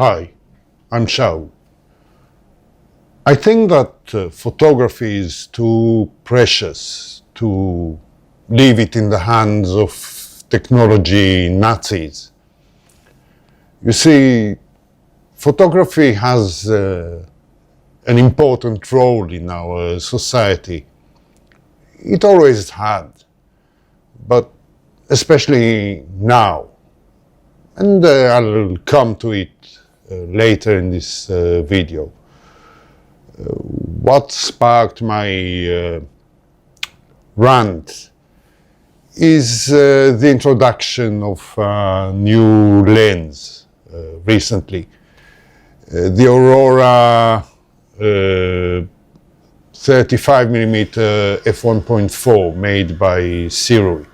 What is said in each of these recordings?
Hi, I'm Shao. I think that photography is too precious to leave it in the hands of technology Nazis. You see, photography has an important role in our society. It always had, but especially now. And I'll come to it later in this video. What sparked my rant is the introduction of a new lens recently. The Aurora 35mm f1.4 made by Sirui.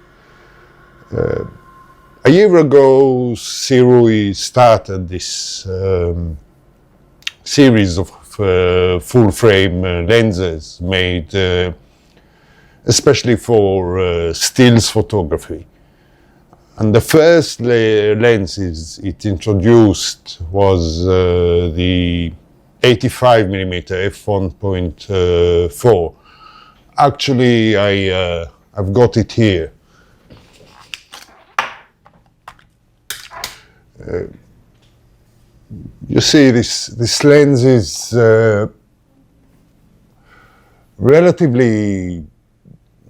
A year ago, Sirui started this series of full-frame lenses made especially for stills photography. And the first lenses it introduced was the 85mm f1.4. Actually, I've got it here. You see, this lens is relatively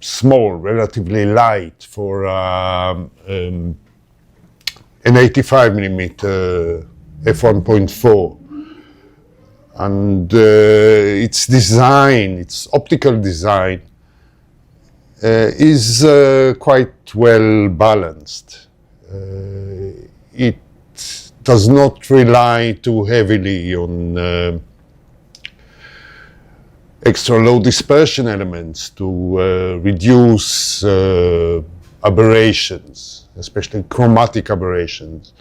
small, relatively light for an 85mm f1.4, and its design, its optical design, is quite well balanced. It does not rely too heavily on extra low dispersion elements to reduce aberrations, especially chromatic aberrations.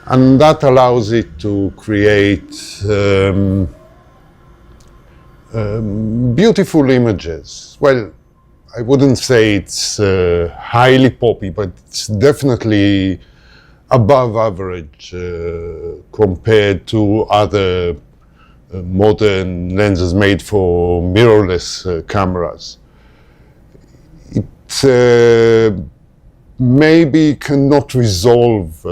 And that allows it to create beautiful images. Well, I wouldn't say it's highly poppy, but it's definitely above average compared to other modern lenses made for mirrorless cameras. It maybe cannot resolve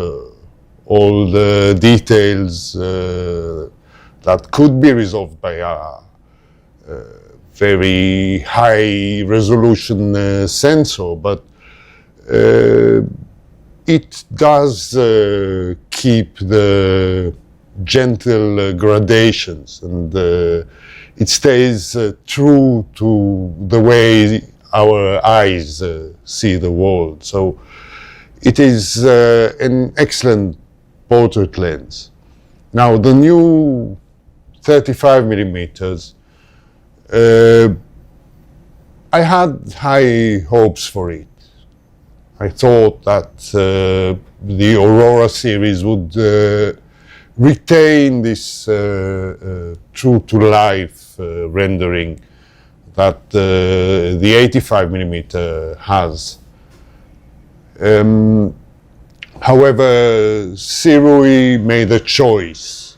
all the details that could be resolved by a very high resolution sensor, but it does keep the gentle gradations, and it stays true to the way our eyes see the world. So it is an excellent portrait lens. Now, the new 35mm, I had high hopes for it. I thought that the Aurora series would retain this true-to-life rendering that the 85mm has. However, Sirui made a choice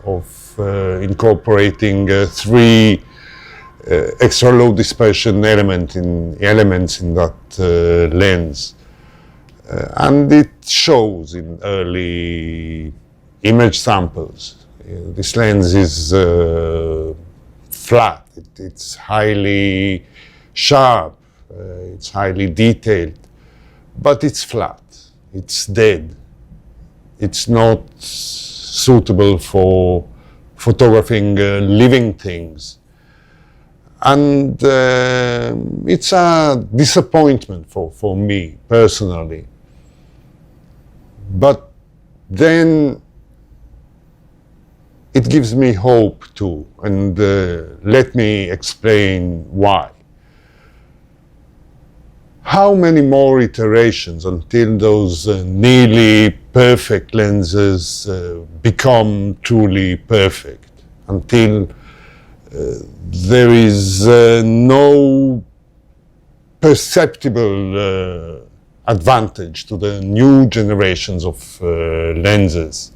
of incorporating three extra low dispersion elements in that lens, and it shows in early image samples. This lens is flat, it's highly sharp, it's highly detailed, but it's flat, it's dead. It's not suitable for photographing living things. And it's a disappointment for me personally. But then it gives me hope too, and let me explain why. How many more iterations until those nearly perfect lenses become truly perfect? Until there is no perceptible advantage to the new generations of lenses.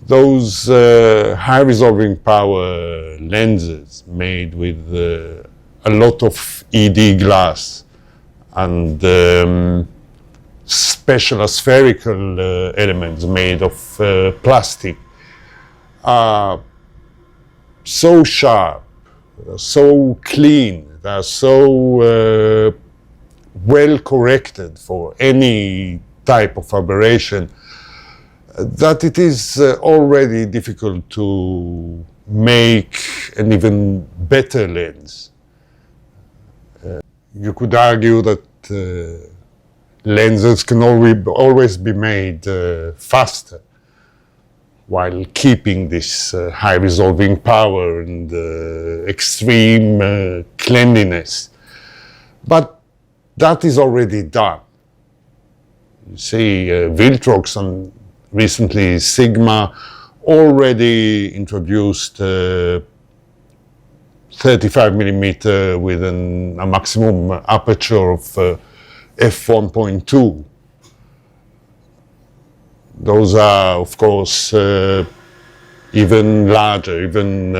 Those high resolving power lenses made with a lot of ED glass and special spherical elements made of plastic are so sharp, so clean, they are so well corrected for any type of aberration that it is already difficult to make an even better lens. You could argue that lenses can always be made faster while keeping this high resolving power and extreme cleanliness. But that is already done. You see, Viltrox and recently Sigma already introduced 35mm with a maximum aperture of f1.2. Those are, of course, even larger, even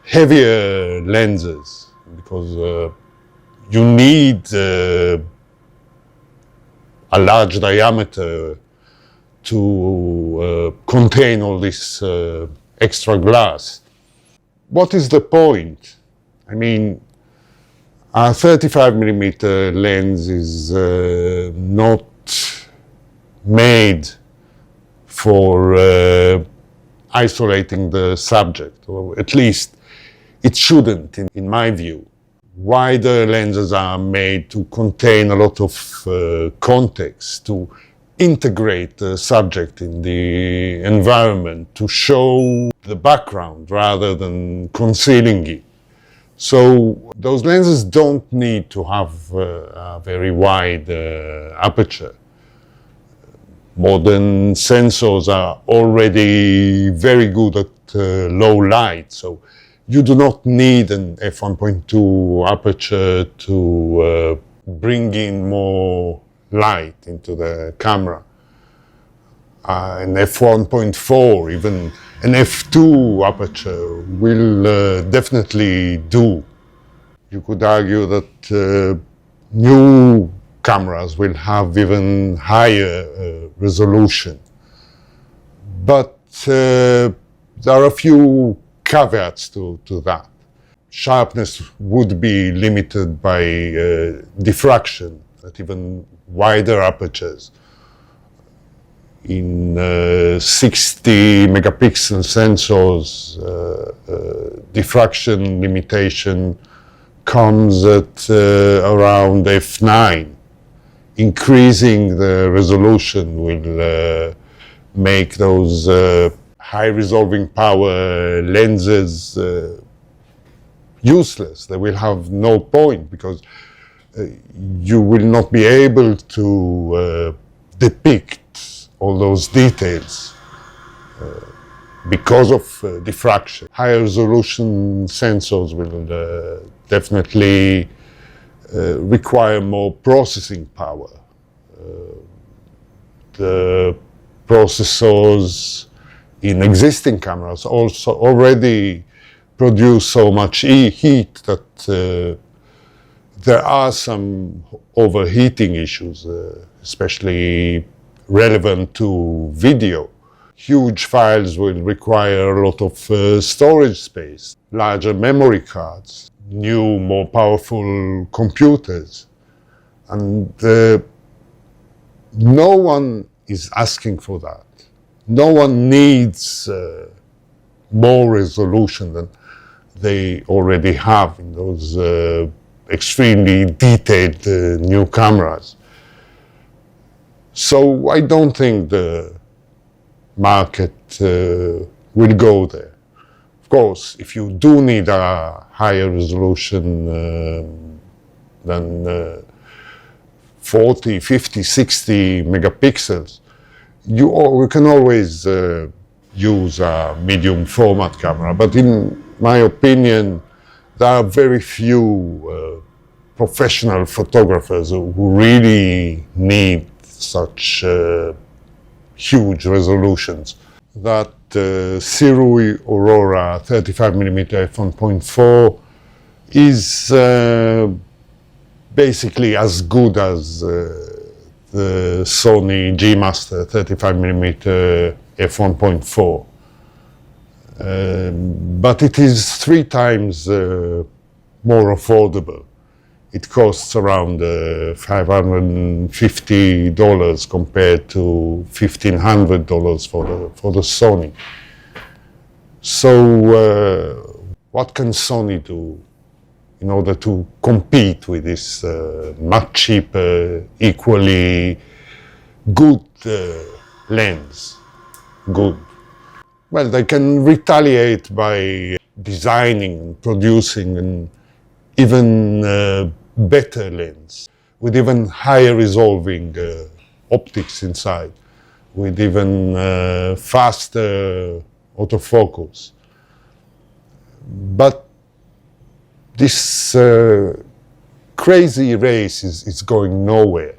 heavier lenses, because you need a large diameter to contain all this extra glass. What is the point? I mean, a 35mm lens is not made for isolating the subject, or at least it shouldn't, in my view. Wider lenses are made to contain a lot of context, to integrate the subject in the environment, to show the background rather than concealing it. So those lenses don't need to have a very wide aperture. Modern sensors are already very good at low light, so you do not need an f1.2 aperture to bring in more light into the camera. An f1.4, even an f2 aperture will definitely do. You could argue that new cameras will have even higher resolution. But there are a few caveats to that. Sharpness would be limited by diffraction at even wider apertures. In 60 megapixel sensors, diffraction limitation comes at around f9. Increasing the resolution will make those high resolving power lenses useless. They will have no point, because you will not be able to depict all those details because of diffraction. Higher resolution sensors will definitely require more processing power. The processors in existing cameras also already produce so much heat that there are some overheating issues, especially relevant to video. Huge files will require a lot of storage space, larger memory cards, new, more powerful computers. And no one is asking for that. No one needs more resolution than they already have in those extremely detailed new cameras. So I don't think the market will go there. Of course, if you do need a higher resolution than 40, 50, 60 megapixels, you can always use a medium format camera. But in my opinion, there are very few professional photographers who really need such huge resolutions. that Sirui Aurora 35mm f1.4 is basically as good as the Sony G Master 35mm f1.4. But it is 3 times more affordable. It costs around $550 compared to $1,500 for the Sony. So what can Sony do in order to compete with this much cheaper, equally good lens? Good. Well, they can retaliate by designing and producing an even better lens with even higher resolving optics inside, with even faster autofocus. But this crazy race is going nowhere.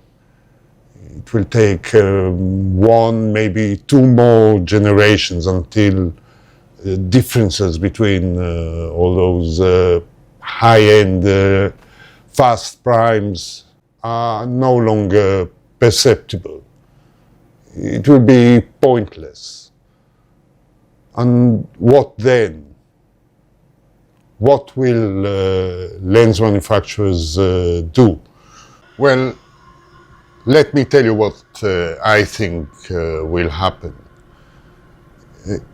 It will take 1, maybe 2 more generations until differences between all those high-end fast primes are no longer perceptible. It will be pointless. And what then? What will lens manufacturers do? Well, let me tell you what I think will happen.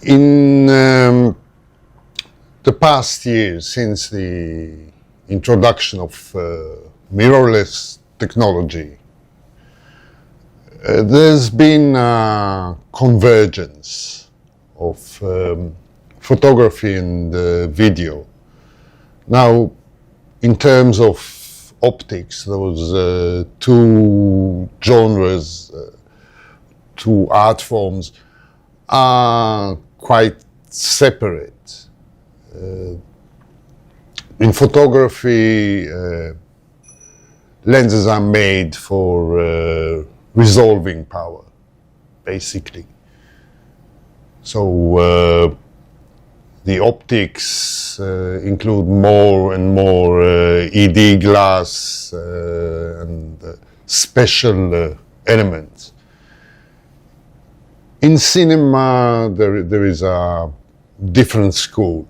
In the past years, since the introduction of mirrorless technology, there's been a convergence of photography and video. Now, in terms of optics, those 2 genres, 2 art forms are quite separate. In photography, lenses are made for resolving power, basically. So the optics include more and more ED glass and special elements. In cinema, there is a different school.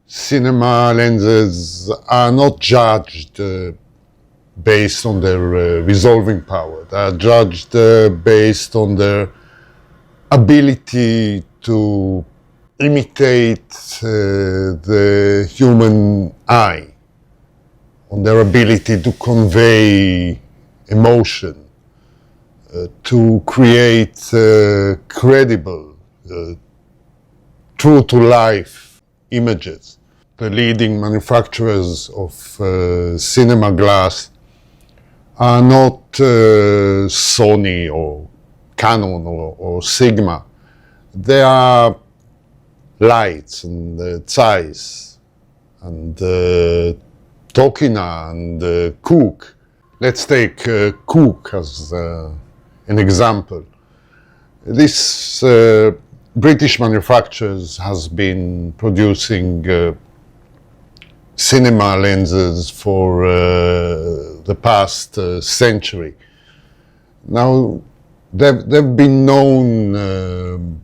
Cinema lenses are not judged based on their resolving power. They are judged based on their ability to imitate the human eye, on their ability to convey emotion, to create credible, true-to-life images. The leading manufacturers of cinema glass are not Sony or Canon or Sigma. They are Lights and Zeiss and Tokina and Cooke. Let's take Cooke as an example. This British manufacturers has been producing cinema lenses for the past century. Now, they've been known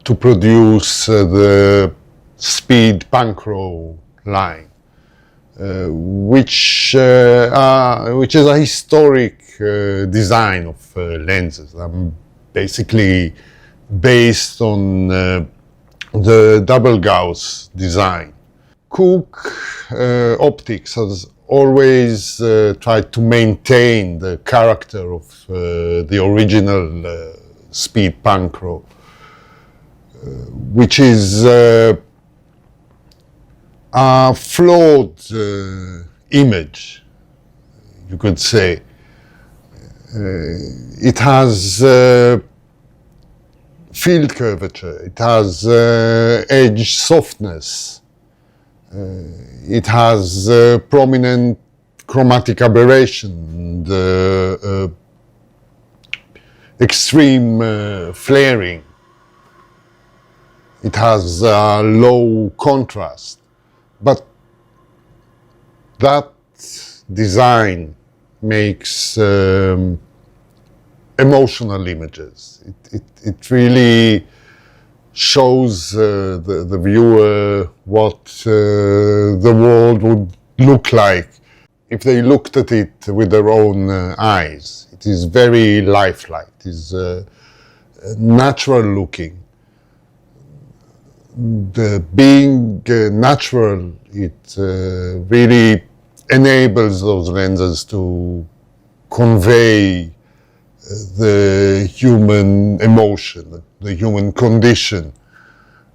to produce the Speed Pancro line, which is a historic design of lenses. Basically based on the double Gauss design. Cooke Optics has always tried to maintain the character of the original Speed Pancro, which is a flawed image, you could say. It has field curvature, it has edge softness, it has prominent chromatic aberration, and extreme flaring. It has low contrast, but that design makes emotional images. It really shows the viewer what the world would look like if they looked at it with their own eyes. It is very lifelike. It is natural looking. The being natural, it really enables those lenses to convey the human emotion, the human condition.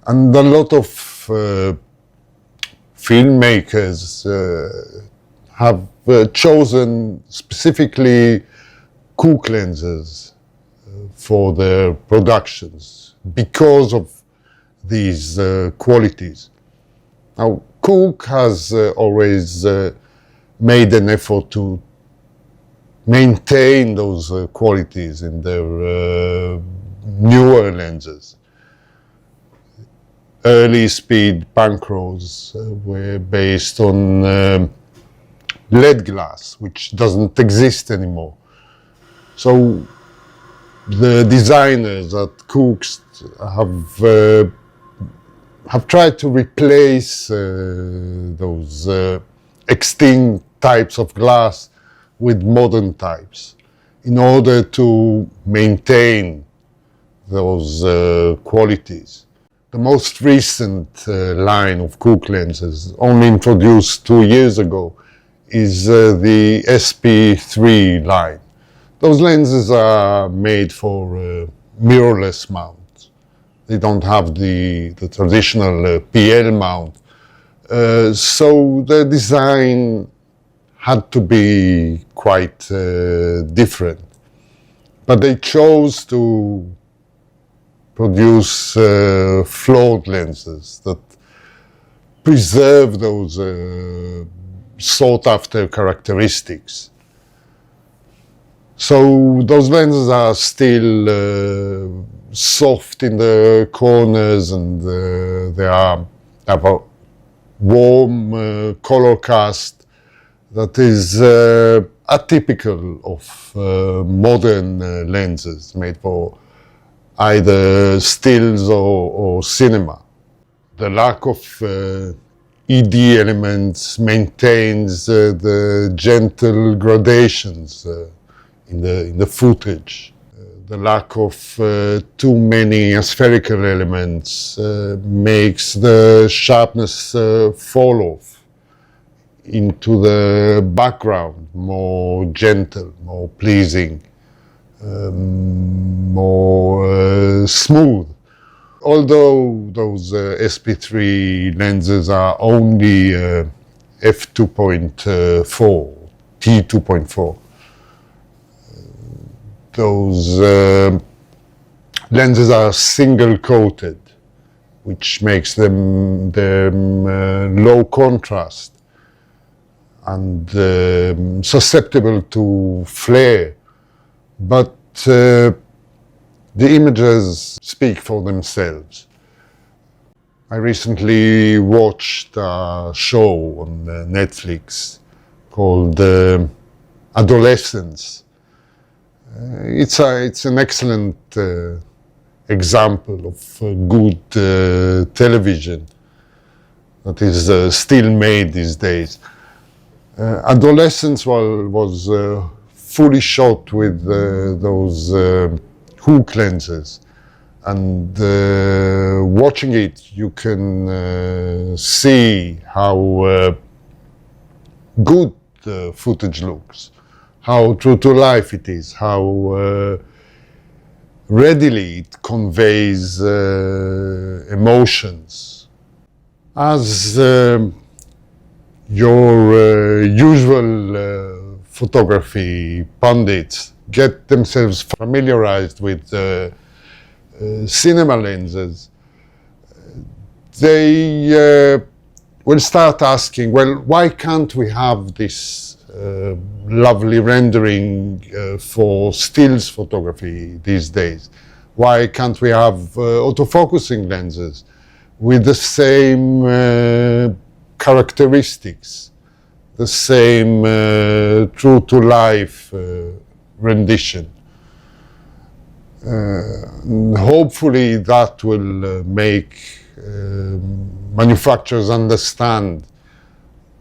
And a lot of filmmakers have chosen specifically Cooke lenses for their productions because of these qualities. Now, Cooke has always made an effort to maintain those qualities in their newer lenses. Early speed Pancros were based on lead glass, which doesn't exist anymore. So the designers at Cooke's have tried to replace those extinct types of glass with modern types in order to maintain those qualities. The most recent line of Cooke lenses, only introduced 2 years ago, is the SP3 line. Those lenses are made for mirrorless mount. They don't have the traditional PL mount. So the design had to be quite different. But they chose to produce flawed lenses that preserve those sought-after characteristics. So those lenses are still soft in the corners, and they have a warm color cast that is atypical of modern lenses made for either stills or cinema. The lack of ED elements maintains the gentle gradations in the footage. The lack of too many aspherical elements makes the sharpness fall off into the background, more gentle, more pleasing, more smooth. Although those SP3 lenses are only f2.4, t2.4, those lenses are single-coated, which makes them low contrast and susceptible to flare. But the images speak for themselves. I recently watched a show on Netflix called Adolescence. It's an excellent example of good television that is still made these days. Adolescence was fully shot with those Cooke lenses, and watching it you can see how good the footage looks, how true to life it is, how readily it conveys emotions. As your usual photography pundits get themselves familiarized with cinema lenses, they will start asking, well, why can't we have this lovely rendering for stills photography these days? Why can't we have autofocusing lenses? with the same characteristics, the same true-to-life rendition. Hopefully that will make manufacturers understand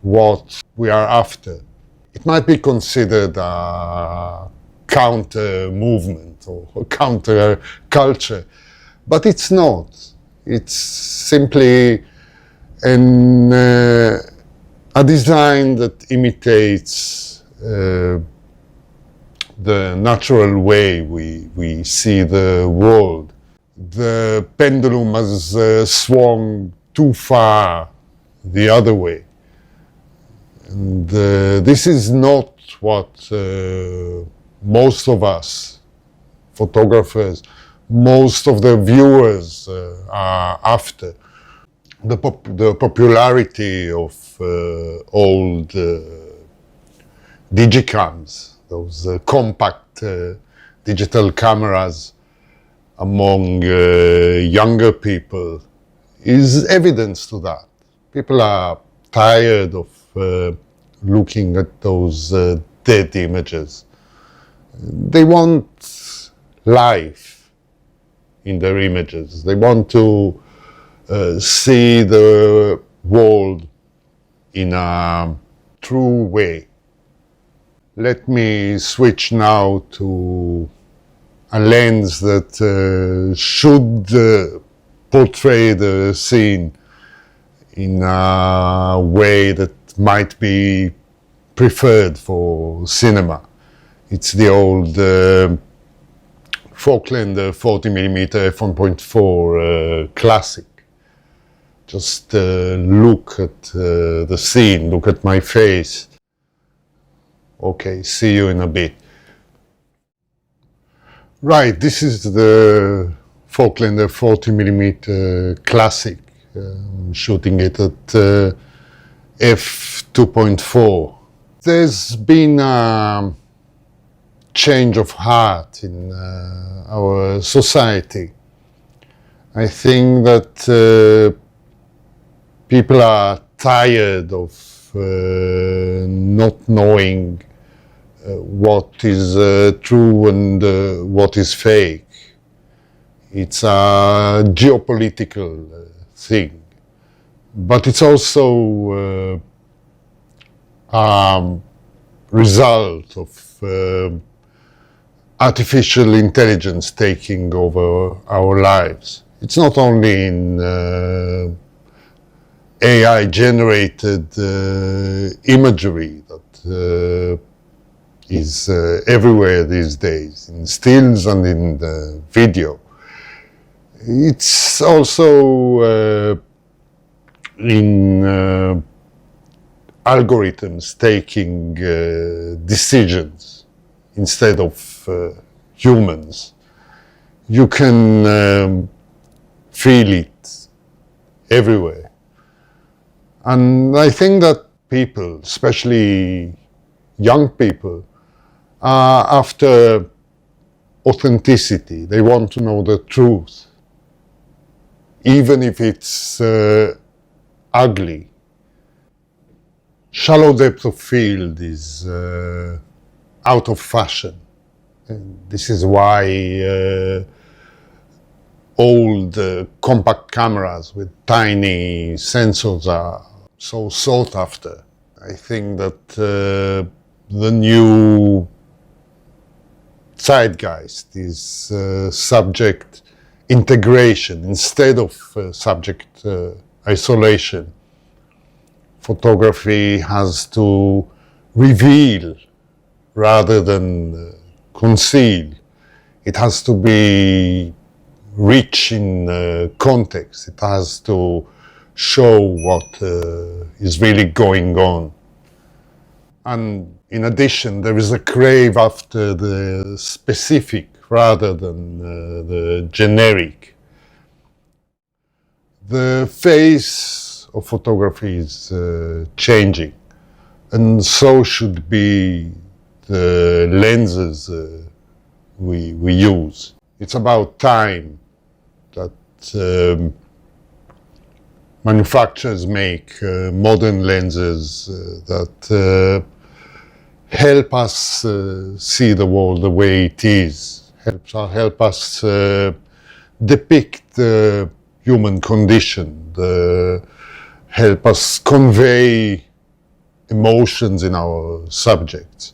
what we are after. It might be considered a counter movement or a counter culture, but it's not. It's simply a design that imitates the natural way we see the world. The pendulum has swung too far the other way. And this is not what most of us, photographers, most of the viewers are after. The popularity of old digicams, those compact digital cameras among younger people is evidence to that. People are tired of looking at those dead images. They want life in their images. They want to see the world in a true way. Let me switch now to a lens that should portray the scene in a way that might be preferred for cinema. It's the old Falkland 40mm f1.4 classic. Just look at the scene, look at my face. Okay, see you in a bit. Right, this is the Falkland 40mm classic. Shooting it at f2.4. There's been a change of heart in our society. I think that people are tired of not knowing what is true and what is fake. It's a geopolitical thing, but it's also a result of artificial intelligence taking over our lives. It's not only in AI-generated imagery that is everywhere these days, in stills and in the video. It's also in algorithms taking decisions instead of humans. You can feel it everywhere. And I think that people, especially young people, are after authenticity. They want to know the truth, even if it's ugly. Shallow depth of field is out of fashion. And this is why old compact cameras with tiny sensors are so sought after. I think that the new zeitgeist is subject integration instead of subject isolation. Photography has to reveal rather than conceal. It has to be rich in context. It has to show what is really going on. And in addition, there is a crave after the specific rather than the generic. The face of photography is changing, and so should be the lenses we use. It's about time that manufacturers make modern lenses that help us see the world the way it is, help us depict the human condition, help us convey emotions in our subjects.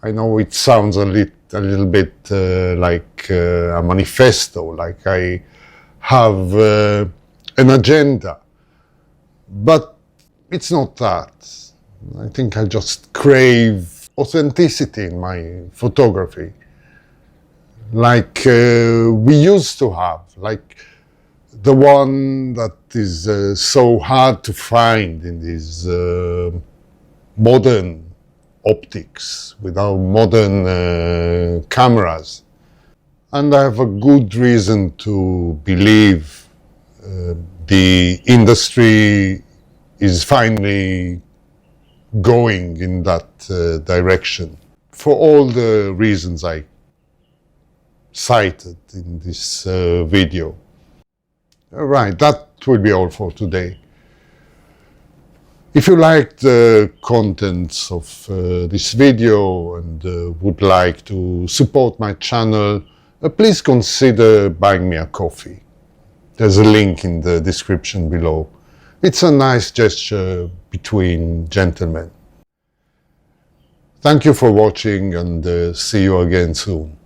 I know it sounds a little bit like a manifesto, like I have an agenda, but it's not that. I think I just crave authenticity in my photography, like we used to have, like the one that is so hard to find in these modern optics, with our modern cameras. And I have a good reason to believe the industry is finally going in that direction, for all the reasons I cited in this video. All right, that will be all for today. If you liked the contents of this video and would like to support my channel, please consider buying me a coffee. There's a link in the description below. It's a nice gesture between gentlemen. Thank you for watching, and see you again soon.